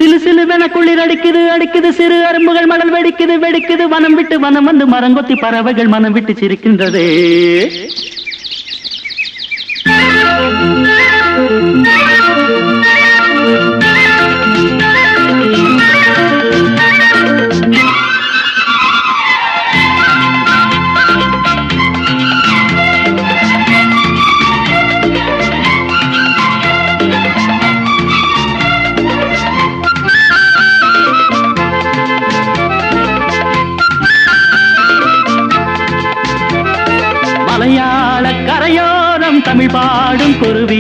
சிலு சிலுவென குளிர் அடிக்குது அடிக்குது, சிறு அரும்புகள் மணல் வெடிக்குது வெடிக்குது, வனம் விட்டு வனம் வந்து மரங்கொத்தி பறவைகள் மனம் விட்டு சிரிக்கின்றதே. மலையாள கரையோரம் தமிழ் பாடும் குருவி,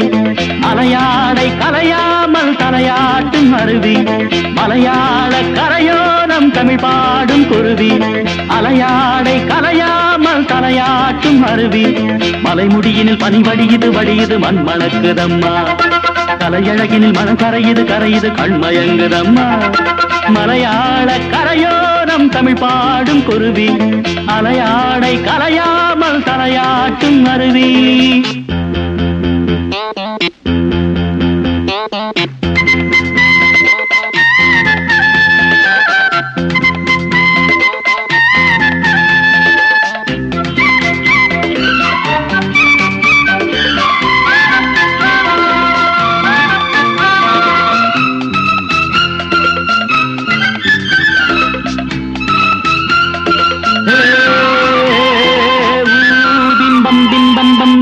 மலையாளை கலையாமல் தலையாட்டும் அருவி. மலையாள கரையோரம் தமிழ் பாடும் குருவி, அலையாடை கலையாமல் தலையாட்டும் அருவி. மலைமுடியினில் பனி வடியுது வடியுது மண் மணக்குதம்மா, கலையழகினில் மனம் கரையுது கரையுது கண்மயங்குதம்மா. மலையாள கரையோரம் தமிழ் பாடும் குருவி, அலையாடை கலையாமல் தலையாட்டும் அருவி.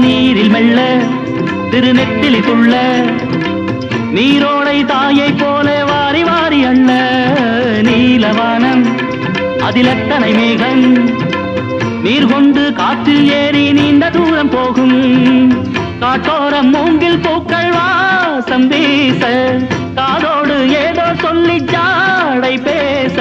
நீரில் மெல்ல திருநெத்திலி துள்ள, நீரோடை தாயை போல வாரி வாரி அள்ள. நீலவானம் அதில் எத்தனை மேகம், நீர் கொண்டு காற்றில் ஏறி நீண்ட தூரம் போகும். காட்டோரம் மூங்கில் பூக்கள் வாசம் வீச, காதோடு ஏதோ சொல்லி ஜாடை பேச.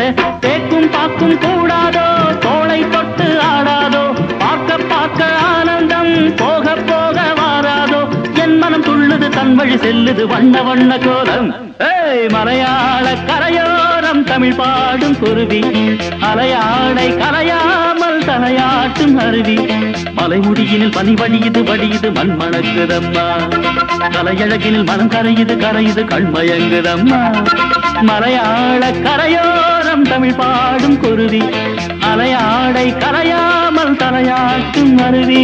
தேக்கும் பாக்கும் கூடாதோ, தோளை தொட்டு ஆடாதோ, பார்க்க பார்க்க ஆனந்தம் போக போக வாராதோ. என் மனம் துள்ளுது தன் வழி செல்லுது வண்ண வண்ண கோலம். மலையாள கரையோரம் தமிழ் பாடும் குருவி, அலையாடை கலையாமல் தலையாட்டும் அருவி. மலைமுடியினில் பனி வடியுது வடியுது மண் மணக்குதம்மா, கலையழகினில் மனம் கரையுது கரையுது கண்மயங்குதம்மா. மலையாள கரையோரம் தமிழ் பாடும் குருவி, அலையாடை கலையாமல் தலையாட்டும் அருவி.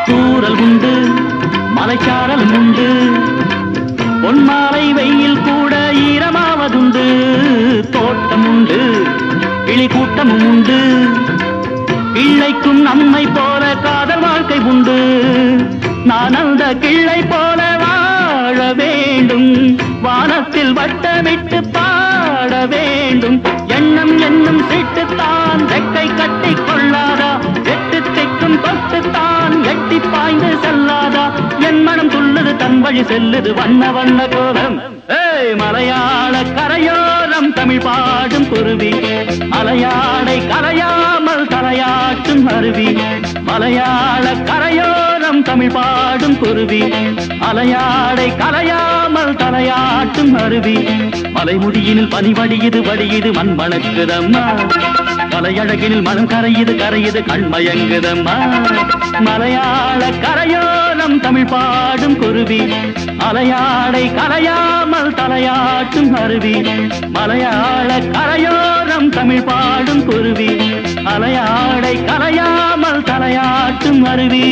தூறல் உண்டு மலைச்சாரல் உண்டு, பொன்மாலை வெயில் கூட ஈரமாவதுண்டு. தோட்டம் உண்டு கிளி கூட்டமும் உண்டு, கிள்ளைக்கும் நம்மை போல காதல் வாழ்க்கை உண்டு. நான் அந்த கிள்ளை போல வாழ வேண்டும், வானத்தில் வட்டமிட்டு பாட வேண்டும். எண்ணம் என்னும் சீட்டுத்தான் ரெக்கை கட்டி கொள்ளாதா, எட்டு திக்கும் தொட்டுத்தான் எட்டி பாய்ந்து செல்லாதா. என் மனம் துள்ளுது தன் வழி செல்லுது வண்ண வண்ண கோலம். மலையாள கரையோரம் தமிழ் பாடும் குருவி, அலையாடை கலையாமல் தலையாட்டும் அருவி. மலையாள கரையோரம் தமிழ் பாடும் குருவி, அலையாடை கலையாமல் தலையாட்டும் அருவி. மலைமுடியினில் பனி வடியுது வடியுது மண் மணக்குதம்மா, கலையழகினில் மனம் கரையுது கரையுது கண்மயங்குதம்மா. மலையாள கரையோரம் தமிழ் பாடும் குருவி, அலையாடை கலையாமல் தலையாட்டும் அருவி. மலையாள கரையோரம் தமிழ் பாடும் குருவி, அலையாடை கலையாமல் தலையாட்டும் அருவி.